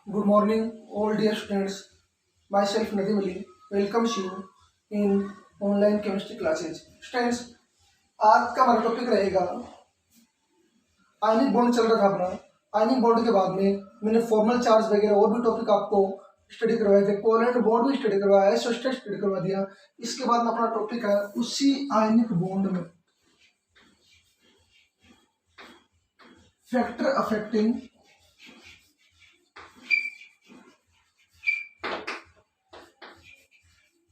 Good morning, all dear students. Myself Nadim Ali welcomes you in online chemistry classes. Students, आज का हमारा topic रहेगा ionic bond चल रहा था अपना। आयनिक बॉन्ड के बाद में मैंने फॉर्मल चार्ज वगैरह और भी टॉपिक आपको स्टडी करवाए थे। कोवेलेंट बॉन्ड भी स्टडी करवाया, एसोसिएटेड स्टडी करवा दिया। इसके बाद में अपना टॉपिक है उसी आयनिक बॉन्ड में factor affecting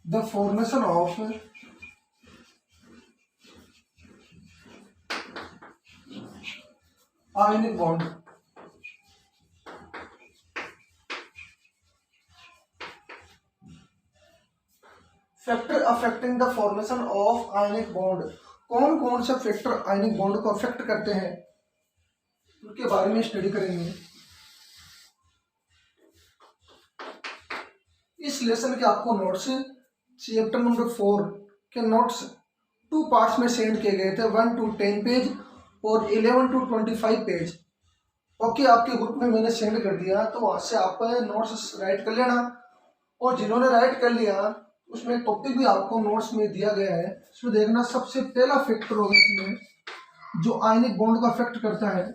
the formation of ionic bond. Factor affecting the formation of ionic bond. कौन कौन से फैक्टर आयनिक बॉन्ड को अफेक्ट करते हैं उनके बारे में स्टडी करेंगे। इस लेसन के आपको नोट्स चैप्टर नंबर 4 के नोट्स 2 पार्ट्स में सेंड किए गए थे, 1 to 10 पेज और 11 to 25 पेज। ओके, आपके ग्रुप में मैंने सेंड कर दिया, तो वहां से आप नोट्स राइट कर लेना। और जिन्होंने राइट कर लिया उसमें टॉपिक भी आपको नोट्स में दिया गया है। इसमें देखना सबसे पहला फैक्टर होगा इसमें जो आयनिक बॉन्ड को अफेक्ट करता है,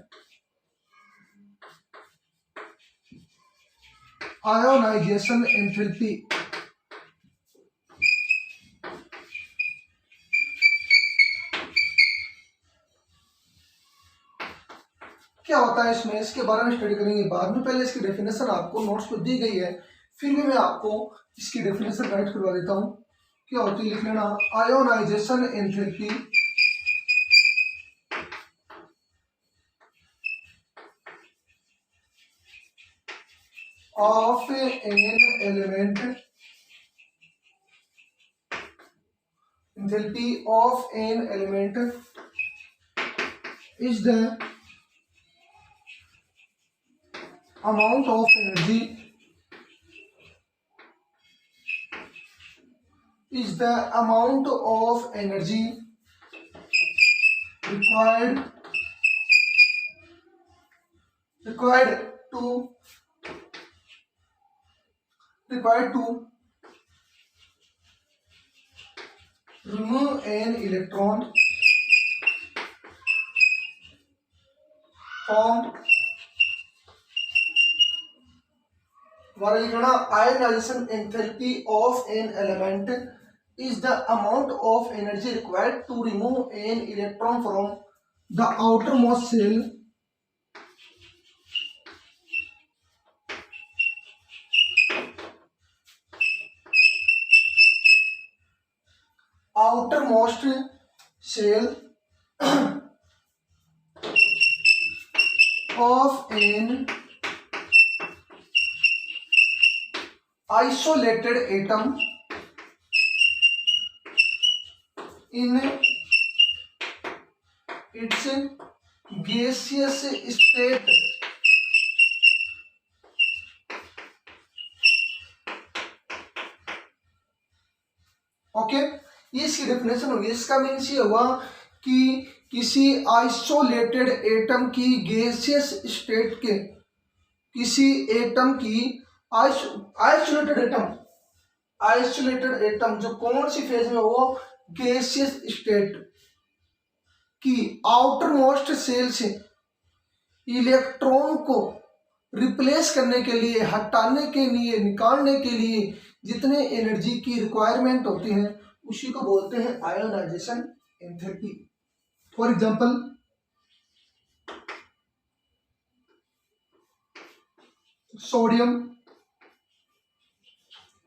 आयोनाइजेशन एंथैल्पी। क्या होता है इसमें, इसके बारे में स्टडी करेंगे बाद में। पहले इसकी डेफिनेशन आपको नोट्स में दी गई है, फिर भी मैं आपको इसकी डेफिनेशन राइट करवा देता हूं। क्या होती है लिख लेना, ionisation enthalpy of an element, enthalpy of an element is the amount of energy is the amount of energy required to remove an electron from ionization enthalpy of an element is the amount of energy required to remove an electron from the outermost shell of an isolated atom in its gaseous state। Okay, ये इसकी definition होगी। इसका means ये हुआ कि किसी isolated atom की gaseous state के, किसी एटम की आइसोलेटेड एटम जो कौन सी फेज में हो, गैसियस स्टेट की आउटर मोस्ट सेल से इलेक्ट्रॉन को रिप्लेस करने के लिए, हटाने के लिए, निकालने के लिए जितने एनर्जी की रिक्वायरमेंट होती है उसी को बोलते हैं ionisation enthalpy. For example, sodium,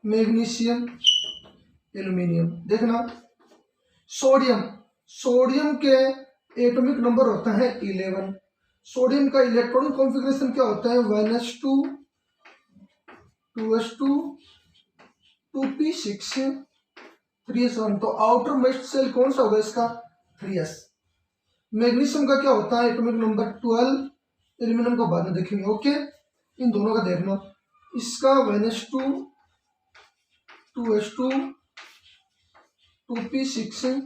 magnesium, aluminium. देखना, सोडियम के एटॉमिक नंबर होता है 11। सोडियम का इलेक्ट्रॉनिक कॉन्फ़िगरेशन क्या होता है, 1s2 2s2 2p6 3s1। तो आउटर मोस्ट सेल कौन सा होगा इसका, 3s। मैग्नीशियम का क्या होता है एटॉमिक नंबर 12, एल्यूमिनियम का बाद में देखेंगे। ओके, इन दोनों का देखना, इसका 1s2 2s2 2p6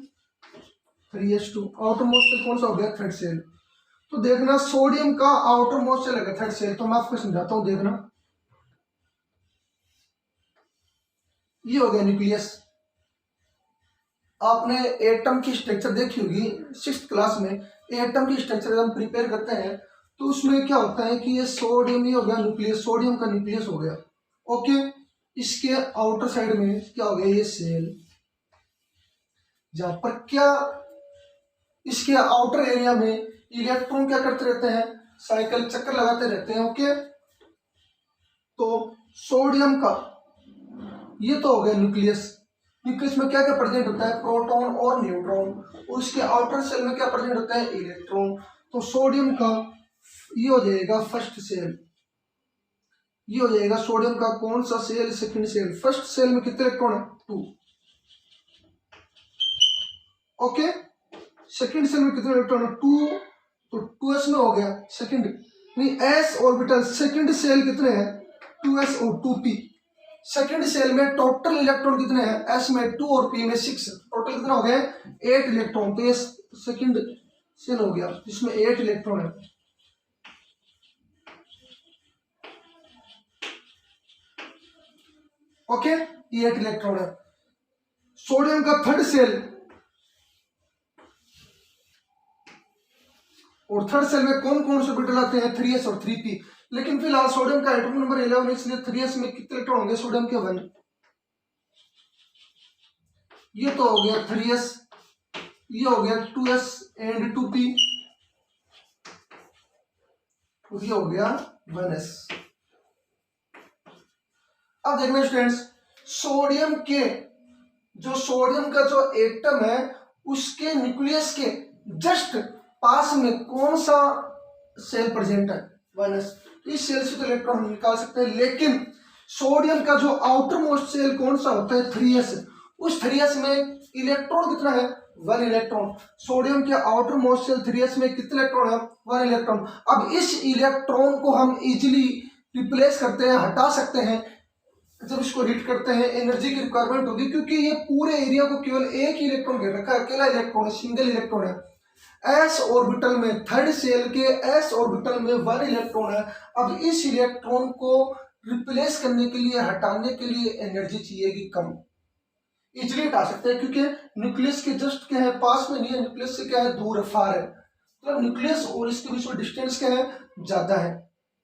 3s2। Outer most shell कौन सा हो गया, थर्ड सेल। तो देखना सोडियम का आउटर मोस्ट सेल है थर्ड सेल। तो मैं आपको समझाता हूँ, देखना ये हो गया न्यूक्लियस। आपने एटम की स्ट्रक्चर देखी होगी 6th क्लास में। एटम की स्ट्रक्चर जब हम प्रिपेयर करते हैं तो उसमें क्या होता है कि ये सोडियम, ये हो गया न्यूक्लियस, सोडियम का न्यूक्लियस हो गया। ओके, इसके आउटर साइड में क्या हो गया, ये सेल, जहां पर क्या इसके आउटर एरिया में इलेक्ट्रॉन क्या करते रहते हैं, साइकिल चक्कर लगाते रहते हैं। ओके, तो सोडियम का ये तो हो गया न्यूक्लियस। न्यूक्लियस में क्या क्या प्रेजेंट होता है, प्रोटॉन और न्यूट्रॉन, और उसके आउटर सेल में क्या प्रेजेंट होता है, इलेक्ट्रॉन। तो सोडियम का ये हो जाएगा फर्स्ट सेल, ये हो जाएगा सोडियम का कौन सा shell, second shell. First shell में कितने इलेक्ट्रॉन है, 2। ओके, सेकंड सेल में कितने इलेक्ट्रॉन है, 2। तो 2s में हो गया सेकंड, नहीं s ऑर्बिटल। सेकंड सेल कितने हैं, 2s और 2p। सेकंड सेल में टोटल इलेक्ट्रॉन कितने हैं, s में 2 और p में 6। टोटल कितना हो गया, 8 इलेक्ट्रॉन। तो ये सेकंड सेल हो गया जिसमें 8 इलेक्ट्रॉन है। ओके, ये 8 इलेक्ट्रॉन है। सोडियम का थर्ड सेल, और थर्ड सेल में कौन कौन से ऑर्बिटल आते हैं, 3s और 3p। लेकिन फिलहाल सोडियम का एटॉमिक नंबर 11, इसलिए 3s में कितने इलेक्ट्रॉन होंगे, सोडियम के 1। ये तो हो गया 3s, ये हो गया 2s एंड 2p, और ये हो गया 1s। अब देखना स्टूडेंट्स, सोडियम के सोडियम का जो एटम है उसके न्यूक्लियस के जस्ट पास में कौन सा सेल प्रेजेंट है, 1s। तो इस सेल से तो इलेक्ट्रॉन हम निकाल सकते हैं, लेकिन सोडियम का जो आउटर मोस्ट सेल कौन सा होता है, 3s। उस 3s में इलेक्ट्रॉन कितना है, 1 इलेक्ट्रॉन। सोडियम के आउटर मोस्ट सेल 3s में कितने इलेक्ट्रॉन है, 1 इलेक्ट्रॉन। अब इस इलेक्ट्रॉन को हम इजिली रिप्लेस करते हैं, हटा सकते हैं। जब इसको हीट करते हैं एनर्जी की रिक्वायरमेंट होगी, क्योंकि ये पूरे एरिया को केवल एक ही इलेक्ट्रॉन घेर रखा है, अकेला इलेक्ट्रॉन है, सिंगल इलेक्ट्रॉन है। s ऑर्बिटल में, थर्ड सेल के s ऑर्बिटल में 1 इलेक्ट्रॉन है। अब इस इलेक्ट्रॉन को रिप्लेस करने के लिए, हटाने के लिए एनर्जी चाहिए कम। इजिली हटा सकते हैं क्योंकि न्यूक्लियस के जस्ट क्या है, पास में नहीं है, न्यूक्लियस से क्या है, दूर है, फार है। मतलब न्यूक्लियस और इसके बीच में डिस्टेंस क्या है, ज्यादा है।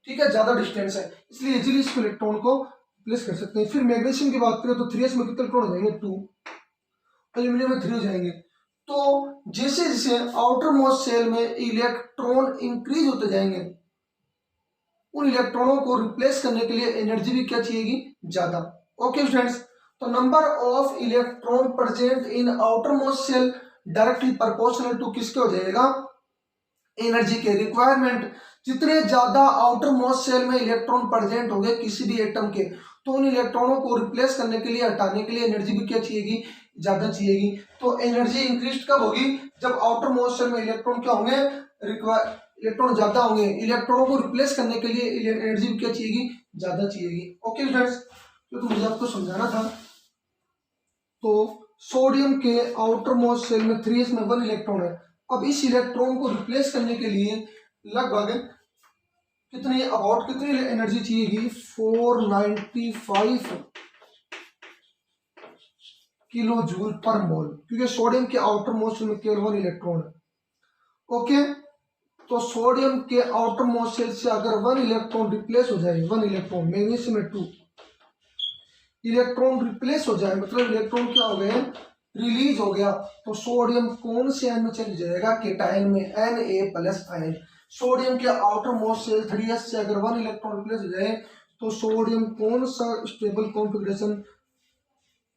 ठीक है, ज्यादा डिस्टेंस है, इसलिए इजिली इस इलेक्ट्रॉन को रिप्लेस कर सकते हैं। फिर मैग्नीशियम की बात करें तो 3s में कितने इलेक्ट्रॉन हो जाएंगे, 2। एल्यूमिनियम में 3 हो जाएंगे। तो जैसे जैसे आउटर मोस्ट सेल में इलेक्ट्रॉन इंक्रीज होते जाएंगे, उन इलेक्ट्रॉनों को रिप्लेस करने के लिए एनर्जी भी क्या चाहिएगी, ज्यादा। ओके स्टूडेंट्स, तो number of electron present in outermost shell directly proportional to किसके हो जाएगा, एनर्जी के। रिक्वायरमेंट, जितने ज्यादा आउटर मोस्ट सेल में इलेक्ट्रॉन प्रेजेंट होंगे किसी भी एटम के, तो उन इलेक्ट्रॉनों को रिप्लेस करने के लिए, हटाने के लिए एनर्जी भी क्या चाहिएगी, ज्यादा चाहिएगी। तो एनर्जी इंक्रीज कब होगी, जब आउटर मोस्ट सेल में इलेक्ट्रॉन क्या होंगे, इलेक्ट्रॉन ज्यादा होंगे। इलेक्ट्रॉनों को रिप्लेस करने के लिए एनर्जी भी क्या चाहिएगी, ज्यादा चाहिएगी। ओके फ्रेंड्स, तो मुझे आपको समझाना था। तो सोडियम के आउटर मोस्ट सेल में 3s में 1 इलेक्ट्रॉन है। अब इस इलेक्ट्रॉन को रिप्लेस करने के लिए लगभग कितनी, अबाउट कितनी एनर्जी चाहिएगी, 495 किलो जूल पर मोल, क्योंकि सोडियम के आउटर मोस्ट सेल में केवल 1 इलेक्ट्रॉन है। ओके, तो सोडियम के आउटर मोस्ट सेल से अगर 1 इलेक्ट्रॉन रिप्लेस हो जाए, 1 इलेक्ट्रॉन, मैग्नीशियम में 2 इलेक्ट्रॉन रिप्लेस हो जाए, मतलब इलेक्ट्रॉन क्या हो गए, रिलीज हो गया, तो सोडियम कौन से आयन में चल जाएगा, केटायन में, Na+ आयन। सोडियम के आउटर मोस्ट सेल 3s से अगर 1 इलेक्ट्रॉन रिप्लेस हो जाए तो सोडियम कौन सा स्टेबल कॉन्फ़िगरेशन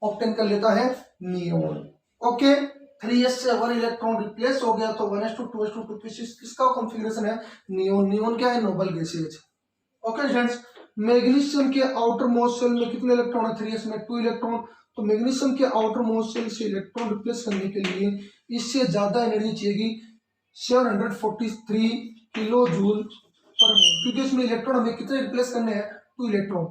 ऑब्टेन कर लेता है, नियोन। ओके, 3s से 1 इलेक्ट्रॉन रिप्लेस हो गया तो 1s2 2s2 2p6 किसका कॉन्फ़िगरेशन है, नियोन। नियोन क्या है, noble gases. Okay friends, magnesium के आउटर मोस्ट सेल में कितने इलेक्ट्रॉन है, 3s में 2 इलेक्ट्रॉन। तो मैग्नीशियम के आउटर मोस्ट सेल से इलेक्ट्रॉन रिप्लेस करने के लिए इससे ज्यादा एनर्जी चाहिए, 743 किलो जूल पर मोल, क्योंकि इसमें इलेक्ट्रॉन हमें कितने रिप्लेस करने हैं, 2 इलेक्ट्रॉन।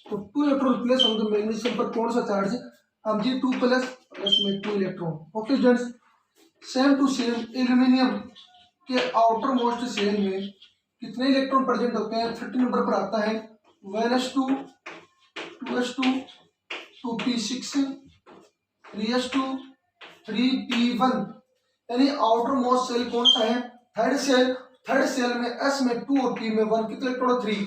तो 2 इलेक्ट्रॉन रिप्लेस होंगे तो मैग्नीशियम पर कौन सा चार्ज, हम जी 2 प्लस में 2 electron. Okay students, same to same aluminium के आउटर मोस्ट सेल में कितने इलेक्ट्रॉन प्रेजेंट होते हैं, 30 नंबर पर आता है, 1s2 2s2 2p6 3s2 3p1, यानी आउटर मोस्ट सेल कौन सा है? थर्ड सेल में s में 2 और p में 1, कितने इलेक्ट्रॉन? 3।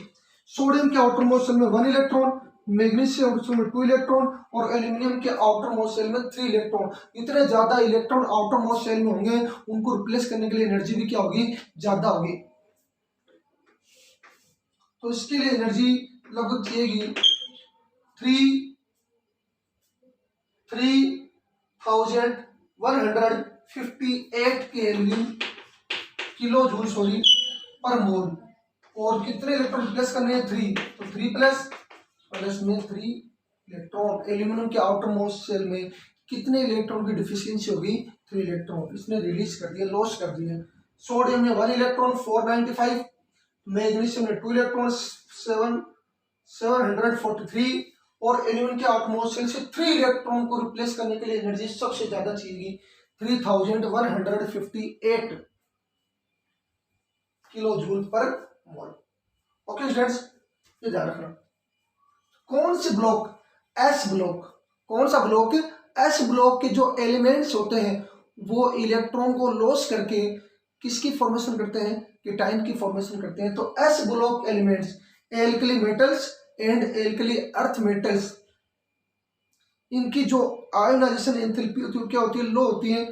सोडियम के आउटर मोस्ट सेल में 1 इलेक्ट्रॉन, मैग्नीशियम में 2 इलेक्ट्रॉन और एल्यूमिनियम के आउटर मोस्ट सेल में 3 इलेक्ट्रॉन। इतने ज्यादा इलेक्ट्रॉन आउटर मोस्ट सेल में होंगे, उनको रिप्लेस करने के लिए एनर्जी भी क्या होगी? ज्यादा होगी। तो इसके लिए एनर्जी लगभग चाहिएगी 3158 किलो जूल पर मोल। और कितने इलेक्ट्रॉन रिप्लेस करने हैं? 3। तो 3 प्लस में 3 इलेक्ट्रॉन। एल्यूमिनियम के आउटर मोस्ट सेल में कितने इलेक्ट्रॉन की डिफिशियंसी होगी? 3 इलेक्ट्रॉन। इसने रिलीज कर दिया, लॉस कर दिया। सोडियम में 1 इलेक्ट्रॉन 495, मैग्नीशियम में 2 इलेक्ट्रॉन 743 और एल्यूमिनियम के आउटर मोस्ट सेल से 3 इलेक्ट्रॉन को रिप्लेस करने के लिए एनर्जी सबसे ज्यादा चाहिए 3158 kilo joule per mole. Okay students, ये ध्यान रखना। कौन से ब्लॉक? S block. कौन सा ब्लॉक? एस ब्लॉक के जो एलिमेंट्स होते हैं वो इलेक्ट्रॉन को लॉस करके किसकी फॉर्मेशन करते हैं? केटाइन की फॉर्मेशन करते हैं। तो S block elements alkali metals and alkali earth metals, इनकी जो आयोनाइजेशन एंथैल्पी होती है क्या होती है? लो होती है।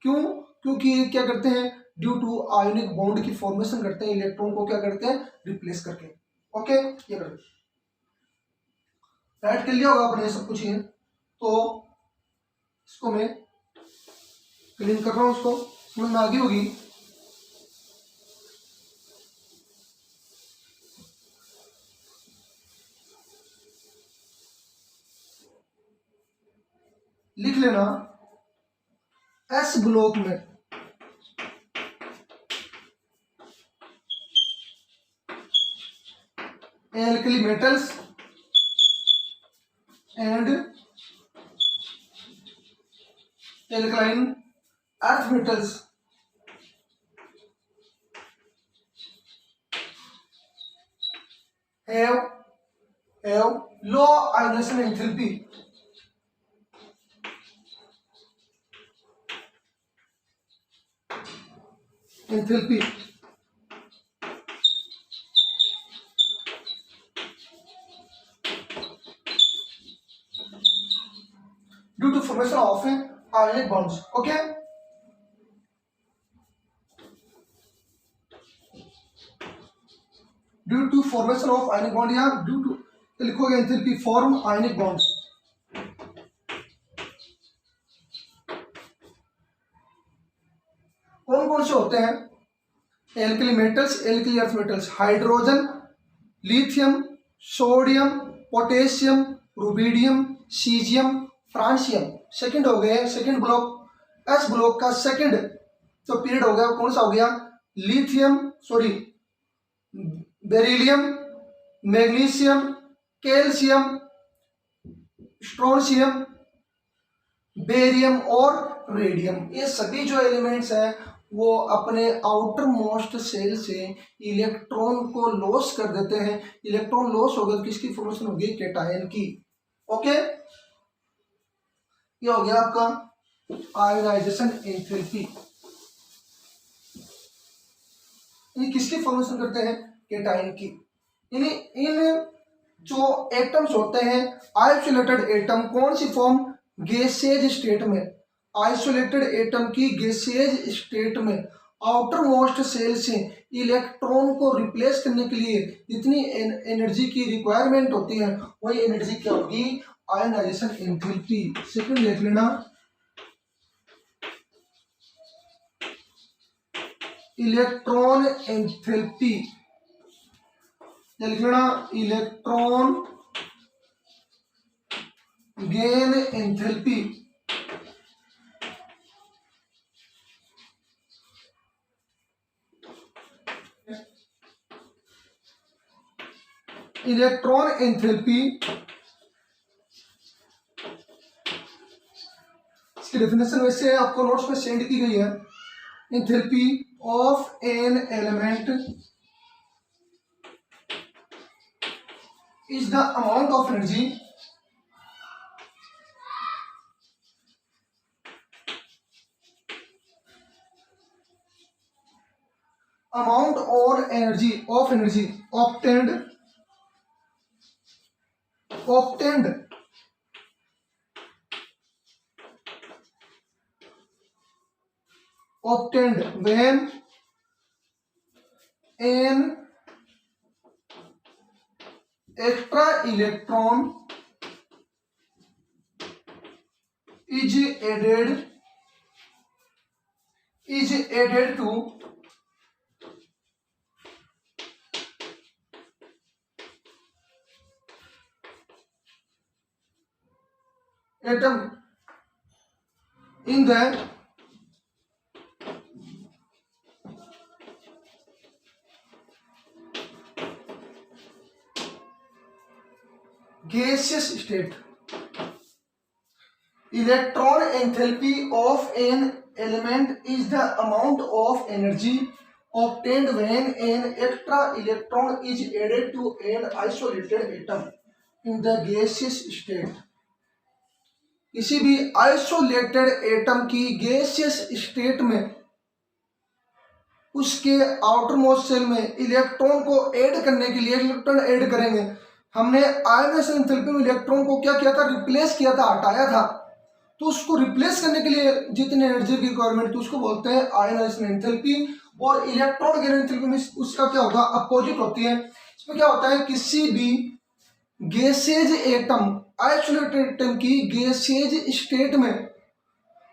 क्यों? क्योंकि ये क्या करते हैं? ड्यू टू आयोनिक बॉन्ड की फॉर्मेशन करते हैं, इलेक्ट्रॉन को क्या करते हैं? रिप्लेस करके। ओके, ये करते राइट कर लिया होगा आपने सब कुछ ही। तो इसको मैं क्लीन कर रहा हूं, उसको समझ में आ गई होगी। लिख लेना एस ब्लॉक में alkali metals and alkaline earth metals have low ionization enthalpy due to formation of ionic bonds. Okay, due to formation of ionic bond या due to लिखोगे enthalpy form ionic bonds। कौन कौन से होते हैं? Alkali metals, alkali earth metals, hydrogen, lithium, sodium, potassium, rubidium, caesium, francium. Second हो गए, second block. S block का सेकंड जो पीरियड हो गया कौन सा हो गया? Lithium beryllium, magnesium, calcium, strontium, barium और रेडियम। ये सभी जो एलिमेंट्स हैं वो अपने आउटर मोस्ट सेल से इलेक्ट्रॉन को लॉस कर देते हैं। इलेक्ट्रॉन लॉस होगा तो किसकी फॉर्मेशन होगी? केटायन की। ओके, ये हो गया आपका आयोनाइजेशन एंथैल्पी। ये किसकी फॉर्मेशन करते हैं? केटायन की। इन जो एटम्स होते हैं आइसोलेटेड एटम, कौन सी फॉर्म? गैसियस स्टेट में। आइसोलेटेड एटम की गैसियस स्टेट में आउटर मोस्ट सेल से इलेक्ट्रॉन को रिप्लेस करने के लिए जितनी एनर्जी की रिक्वायरमेंट होती है वही एनर्जी क्या होगी? Ionisation enthalpy. सेकंड लिख लेना इलेक्ट्रॉन एंथैल्पी, लिख लेना electron gain enthalpy. Electron enthalpy इसकी डेफिनेशन वैसे आपको नोट्स में सेंड की गई है। Enthalpy of an element is the amount of energy amount or energy of energy obtained when an extra electron is added to atom in the gaseous state. Electron enthalpy of an element is the amount of energy obtained when an extra electron is added to an isolated atom in the gaseous state. किसी भी isolated atom की gaseous state में उसके outer most shell में electron को add करने के लिए इलेक्ट्रॉन ऐड करेंगे। हमने आयनाइजेशन एंथैल्पी में इलेक्ट्रॉन को क्या किया था, रिप्लेस किया था, हटाया था। तो उसको रिप्लेस करने के लिए जितनी एनर्जी की रिक्वायरमेंट थी उसको बोलते हैं आयनाइजेशन एंथैल्पी। और इलेक्ट्रॉन गेन एंथैल्पी में उसका क्या होगा, अपोजिट होती है। इसमें क्या होता है, किसी भी गैसेज एटम आइसोलेटेड एटम की गैसेज स्टेट में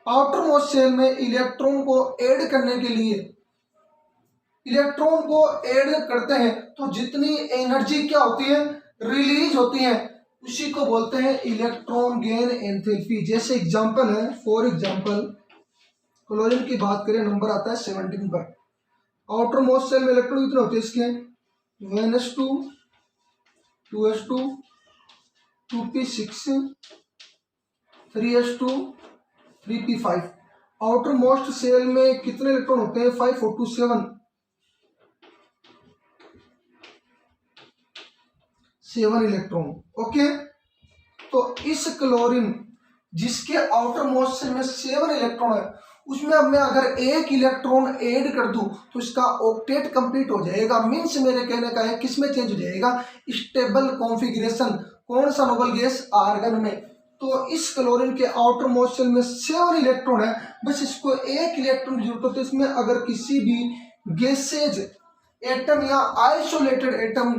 आउटर मोस्ट शेल में इलेक्ट्रॉन को ऐड करने के लिए इलेक्ट्रॉन को ऐड करते हैं तो जितनी एनर्जी क्या होती है, रिलीज होती है, उसी को बोलते हैं इलेक्ट्रॉन गेन एंथैल्पी। जैसे एग्जांपल है, फॉर एग्जांपल क्लोरीन की बात करें, नंबर आता है 17 पर। आउटर मोस्ट शेल में इलेक्ट्रॉन कितने होते हैं इसके, 1s2 2s2 2p6 3s2 3p5। Outer most shell में कितने इलेक्ट्रॉन होते हैं, 5 4 2 7 इलेक्ट्रॉन। ओके, तो इस क्लोरीन जिसके आउटर मोस्ट शेल में 7 इलेक्ट्रॉन है, उसमें अब मैं अगर एक इलेक्ट्रॉन ऐड कर दूं तो इसका ऑक्टेट कंप्लीट हो जाएगा। मीन्स मेरे कहने का है किसमें चेंज हो जाएगा, स्टेबल कॉन्फ़िगरेशन। कौन सा नोबल गैस, आर्गन में। तो इस क्लोरीन के आउटर मोस्ट शेल में 7 इलेक्ट्रॉन है, बस इसको एक इलेक्ट्रॉन की जरूरत होती है। इसमें अगर किसी भी गैसेज एटम या आइसोलेटेड एटम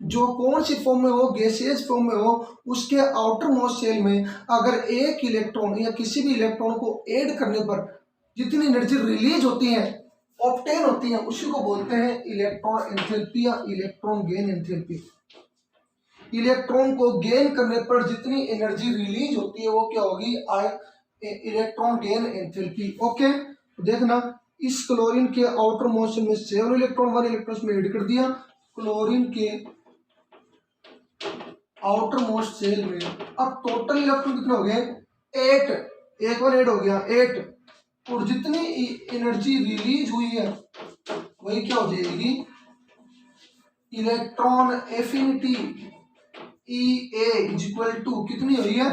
जो कौन सी फॉर्म में हो, गैसियस फॉर्म में हो, उसके आउटर मोस्ट शेल में अगर एक इलेक्ट्रॉन या किसी भी इलेक्ट्रॉन को ऐड करने पर जितनी एनर्जी रिलीज होती है, ऑब्टेन होती है, उसी को बोलते हैं इलेक्ट्रॉन एंथैल्पी या इलेक्ट्रॉन गेन एंथैल्पी। इलेक्ट्रॉन को गेन करने पर जितनी एनर्जी रिलीज होती है वो क्या होगी, इलेक्ट्रॉन गेन एंथैल्पी। ओके, देखना इस क्लोरीन के आउटर मोस्ट शेल में 7 इलेक्ट्रॉन, 1 इलेक्ट्रॉन में ऐड कर दिया। क्लोरीन के आउटर मोस्ट शेल में अब टोटल इलेक्ट्रॉन कितने हो गए, 8। एक और ऐड हो गया 8, और जितनी एनर्जी रिलीज हुई है वही क्या हो जाएगी, electron affinity EA is equal to कितनी हुई है,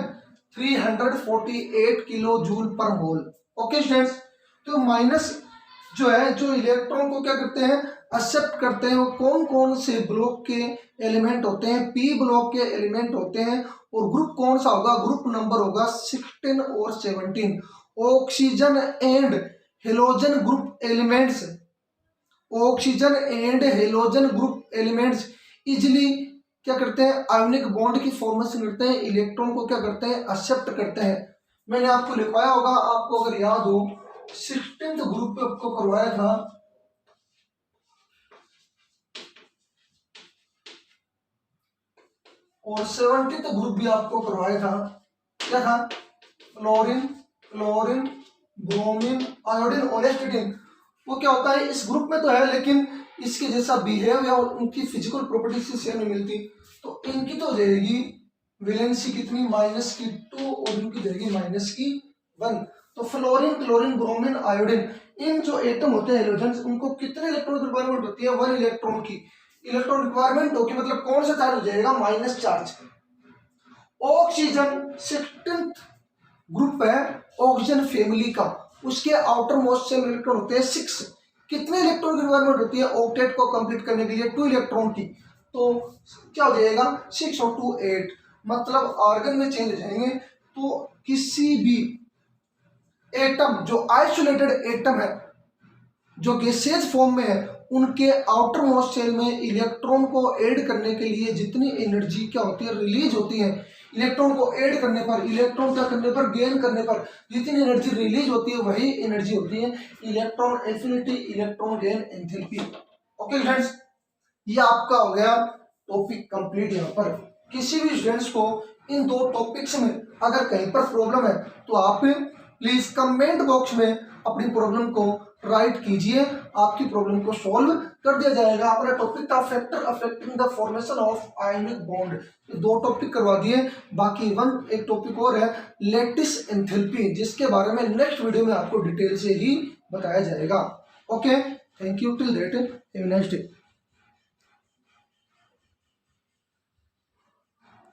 348 kilojoule per mole. Okay students, तो माइनस जो है, जो इलेक्ट्रॉन को क्या करते हैं, एक्सेप्ट करते हैं, वो कौन कौन से ब्लॉक के एलिमेंट होते हैं, पी ब्लॉक के एलिमेंट होते हैं। और ग्रुप कौन सा होगा, ग्रुप नंबर होगा 16 और 17। Oxygen and halogen group elements, oxygen and halogen group elements easily क्या करते हैं, आयोनिक बॉन्ड की फॉर्मेशन करते हैं, इलेक्ट्रॉन को क्या करते हैं, एक्सेप्ट करते हैं। मैंने आपको लिखवाया होगा, आपको अगर याद हो 16th ग्रुप पे आपको करवाया था, और 70th ग्रुप भी आपको करवाया था। क्या था, क्लोरीन, क्लोरीन, ब्रोमीन, आयोडीन और एस्टेटिन। वो क्या होता है, इस ग्रुप में तो है लेकिन इसके जैसा बिहेव या उनकी फिजिकल प्रॉपर्टी से सेम नहीं मिलती। तो इनकी तो हो जाएगी वैलेंसी कितनी, -2, और इनकी जाएगी -1। तो फ्लोरीन, क्लोरीन, ब्रोमीन, आयोडीन, इन जो एटम होते हैं हेलोजन्स, उनको कितने इलेक्ट्रॉन की रिक्वायरमेंट होती है, 1 इलेक्ट्रॉन की इलेक्ट्रॉन रिक्वायरमेंट होगी। मतलब कौन सा चार्ज हो जाएगा, minus charge. Oxygen 16th group है ऑक्सीजन फैमिली का, उसके आउटर मोस्ट शेल इलेक्ट्रॉन होते हैं 6। कितने इलेक्ट्रॉन की रिक्वायरमेंट होती है ऑक्टेट को कंप्लीट करने के लिए? 2 इलेक्ट्रॉन की। तो क्या हो जाएगा 6 और 2 8, मतलब आर्गन में चेंज हो जाएंगे। तो किसी भी एटम जो आइसोलेटेड एटम है, जो गैसियस फॉर्म में है, उनके आउटर मोस्ट शेल में इलेक्ट्रॉन को ऐड करने के लिए जितनी एनर्जी क्या होती है रिलीज होती है, इलेक्ट्रॉन को ऐड करने पर, इलेक्ट्रॉन क्या करने पर, गेन करने पर जितनी एनर्जी रिलीज होती है वही एनर्जी होती है electron affinity, electron gain enthalpy. Okay friends, ये आपका हो गया टॉपिक कंप्लीट। यहाँ पर किसी भी स्टूडेंट्स को इन 2 टॉपिक्स में अगर कहीं पर प्रॉब्लम है तो आप प्लीज कमेंट बॉक्स में अपनी प्रॉब्लम को राइट कीजिए, आपकी प्रॉब्लम को सॉल्व कर दिया जाएगा। अपना टॉपिक था factor affecting the formation of ionic bond, 2 topic करवा दिए, बाकी एक टॉपिक और है लैटिस एंथैल्पी, जिसके बारे में नेक्स्ट वीडियो में आपको डिटेल से ही बताया जाएगा। Okay, thank you, till that have a nice day.